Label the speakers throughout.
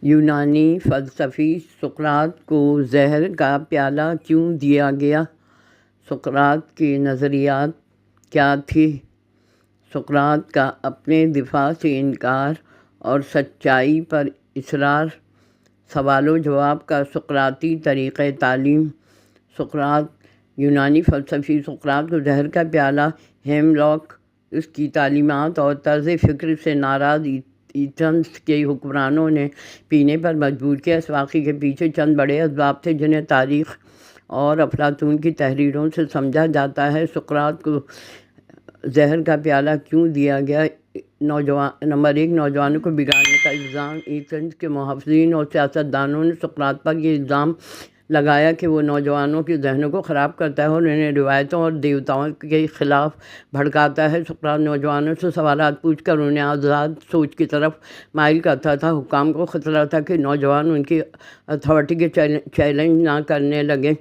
Speaker 1: یونانی فلسفی سقراط کو زہر کا پیالہ کیوں دیا گیا؟ سقراط کی نظریات کیا تھی؟ سقراط کا اپنے دفاع سے انکار اور سچائی پر اصرار، سوال و جواب کا سقراطی طریقۂ تعلیم۔ سقراط یونانی فلسفی سقراط کو زہر کا پیالہ ہیملاک اس کی تعلیمات اور طرز فکر سے ناراض ایتھنز کے حکمرانوں نے پینے پر مجبور کیا۔ اس واقعے کے پیچھے چند بڑے اسباب تھے جنہیں تاریخ اور افلاطون کی تحریروں سے سمجھا جاتا ہے۔ سقراط کو زہر کا پیالہ کیوں دیا گیا؟ نمبر 1، نوجوانوں کو بگاڑنے کا الزام۔ ایتھنز کے محافظین اور سیاستدانوں نے سقراط پر یہ الزام لگایا کہ وہ نوجوانوں کے ذہنوں کو خراب کرتا ہے اور انہیں روایتوں اور دیوتاؤں کے خلاف بھڑکاتا ہے۔ سقراط نوجوانوں سے سوالات پوچھ کر انہیں آزاد سوچ کی طرف مائل کرتا تھا۔ حکام کو خطرہ تھا کہ نوجوان ان کی اتھارٹی کے چیلنج نہ کرنے لگیں،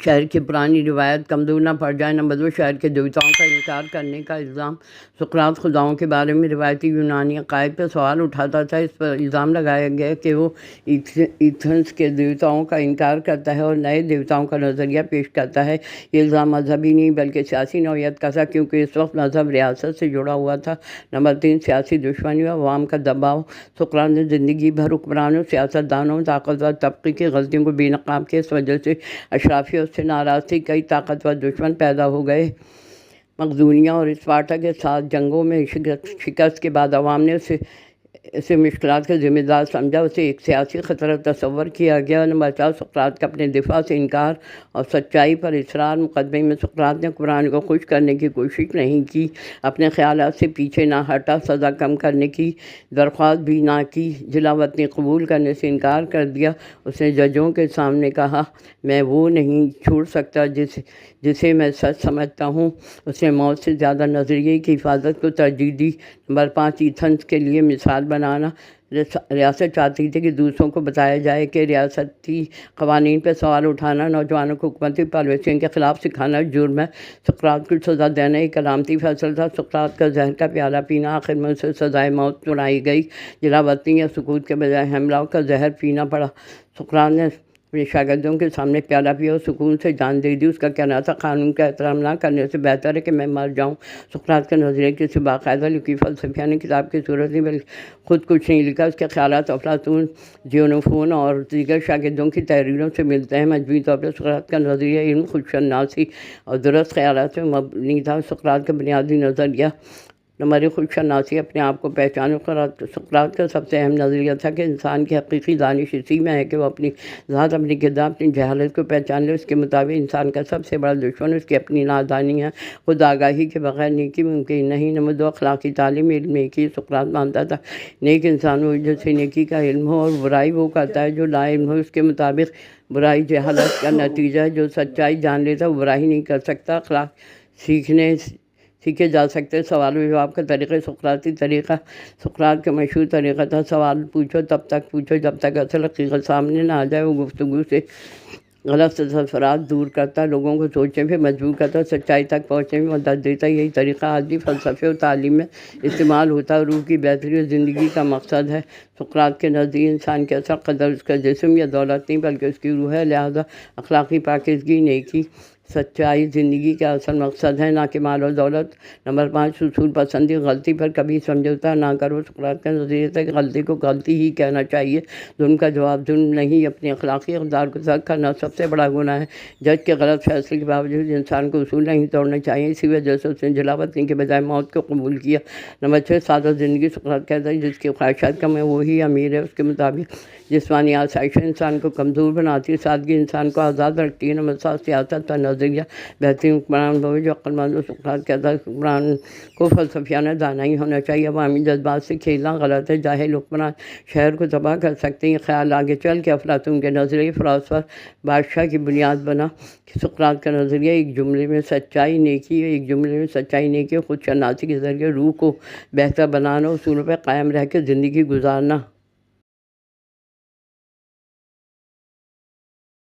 Speaker 1: شہر کی پرانی روایت کمزور نہ پڑ جائے۔ نمبر 2، شہر کے دیوتاؤں کا انکار کرنے کا الزام۔ سقراط خداؤں کے بارے میں روایتی یونانی عقائد پر سوال اٹھاتا تھا۔ اس پر الزام لگایا گیا کہ وہ ایتھنز کے دیوتاؤں کا انکار کرتا ہے اور نئے دیوتاؤں کا نظریہ پیش کرتا ہے۔ یہ الزام مذہبی نہیں بلکہ سیاسی نوعیت کا تھا، کیونکہ اس وقت مذہب ریاست سے جڑا ہوا تھا۔ نمبر 3، سیاسی دشمنی اور عوام کا دباؤ۔ سقراط نے زندگی بھر حکمرانوں، سیاستدانوں، طاقتور طبقے کی غلطیوں کو بے نقاب کیا۔ اس وجہ سے اشرافیہ اس سے ناراض تھی۔ کئی طاقتور دشمن پیدا ہو گئے۔ مقدونیہ اور اسپارٹا کے ساتھ جنگوں میں شکست کے بعد عوام نے اسے مشکلات کا ذمہ دار سمجھا، اسے ایک سیاسی خطرہ تصور کیا گیا۔ نمبر 4، سقراط کا اپنے دفاع سے انکار اور سچائی پر اصرار۔ مقدمے میں سقراط نے حکمران کو خوش کرنے کی کوشش نہیں کی، اپنے خیالات سے پیچھے نہ ہٹا، سزا کم کرنے کی درخواست بھی نہ کی، جلا وطنی قبول کرنے سے انکار کر دیا۔ اس نے ججوں کے سامنے کہا، میں وہ نہیں چھوڑ سکتا جسے میں سچ سمجھتا ہوں۔ اس نے موت سے زیادہ نظریے کی حفاظت کو ترجیح دی۔ نمبر 5، ایتھنز کے لیے مثال بنانا۔ ریاست چاہتی تھی کہ دوسروں کو بتایا جائے کہ ریاستی قوانین پر سوال اٹھانا، نوجوانوں کو حکومتی پالیسیوں کے خلاف سکھانا جرم ہے۔ سقراط کو سزا دینا ایک علامتی فیصلہ تھا۔ سقراط کا زہر کا پیالہ پینا، آخر میں اسے سزائے موت سنائی گئی۔ جلا وطنی یا سکوت کے بجائے ہیملاک کا زہر پینا پڑا۔ سقراط نے اپنے شاگردوں کے سامنے پیالہ پیا اور سکون سے جان دے دی۔ اس کا کہنا تھا، قانون کا احترام نہ کرنے سے بہتر ہے کہ میں مر جاؤں۔ سقراط کا نظریہ کسی باقاعدہ لکھی فلسفیانہ کتاب کی صورت نہیں بلکہ خود کچھ نہیں لکھا۔ اس کے خیالات افلاطون، زینوفون اور دیگر شاگردوں کی تحریروں سے ملتے ہیں۔ مجموعی طور پر سقراط کا نظریہ علم، خودشناسی اور درست خیالات پر مبنی تھا۔ سقراط کا بنیادی نظریہ نمبر 1، خودشناسی، اپنے آپ کو پہچانو۔ سقراط کا سب سے اہم نظریہ تھا کہ انسان کی حقیقی دانش اسی میں ہے کہ وہ اپنی ذات، اپنی کردار، اپنی جہالت کو پہچان لے۔ اس کے مطابق انسان کا سب سے بڑا دشمن اس کی اپنی نادانی ہے۔ خود آگاہی کے بغیر نیکی ممکن نہیں۔ نمبر 2، اخلاقی تعلیم، علم نیکی۔ سقراط مانتا تھا نیک انسان وہ جسے نیکی کا علم ہو، اور برائی وہ کرتا ہے جو لا علم ہو۔ اس کے مطابق برائی جہالت کا نتیجہ ہے۔ جو سچائی جان لیتا وہ برائی نہیں کر سکتا۔ اخلاق سیکھے جا سکتے۔ سوال و جواب کا طریقہ، سقراطی طریقہ۔ سقراط کا مشہور طریقہ تھا، سوال پوچھو تب تک پوچھو جب تک اصل حقیقت سامنے نہ آ جائے۔ وہ گفتگو سے غلط تصورات دور کرتا، لوگوں کو سوچنے پہ مجبور کرتا، سچائی تک پہنچنے میں مدد دیتا۔ یہی طریقہ آج بھی فلسفے اور تعلیم میں استعمال ہوتا ہے۔ روح کی بہتری اور زندگی کا مقصد ہے۔ سقراط کے نزدیک انسان کی اصل قدر اس کا جسم یا دولت نہیں بلکہ اس کی روح ہے۔ لہذا اخلاقی پاکیزگی، نیکی، سچائی زندگی کا اصل مقصد ہے، نہ کہ مال و دولت۔ نمبر 5، اصول پسندی، غلطی پر کبھی سمجھوتا نہ کرو۔ سقراط کا نظریہ تھا کہ غلطی کو غلطی ہی کہنا چاہیے، ظلم کا جواب ظلم نہیں۔ اپنی اخلاقی اقدار کو ترک کرنا سب سے بڑا گناہ ہے۔ جج کے غلط فیصلے کے باوجود انسان کو اصول نہیں توڑنے چاہیے، اسی وجہ سے اس نے جلا وطنی کے بجائے موت کو قبول کیا۔ نمبر 6، سادہ زندگی۔ سقراط کہتا ہے جس کی خواہشات کم ہے وہی امیر ہے۔ اس کے مطابق جسمانی آسائش انسان کو کمزور بناتی ہے، سادگی انسان کو آزاد رکھتی ہے۔ نمبر 7، سیاست کا نظریہ، بہترین حکمران وہ جو عقل مند ہو۔ سقراط کہتا ہے حکمران کو فلسفیانہ دانائی ہونا چاہیے، عوامی جذبات سے کھیلنا غلط ہے۔ جاہل حکمران شہر کو تباہ کر سکتے ہیں۔ یہ خیال آگے چل کے افلاطون کے نظریے فلاسفر بادشاہ کی بنیاد بنا۔ سقراط کا نظریہ ایک جملے میں سچائی، نیکی اور خودشناسی کے ذریعے روح کو بہتر بنانا، اصولوں پر قائم رہ کے زندگی گزارنا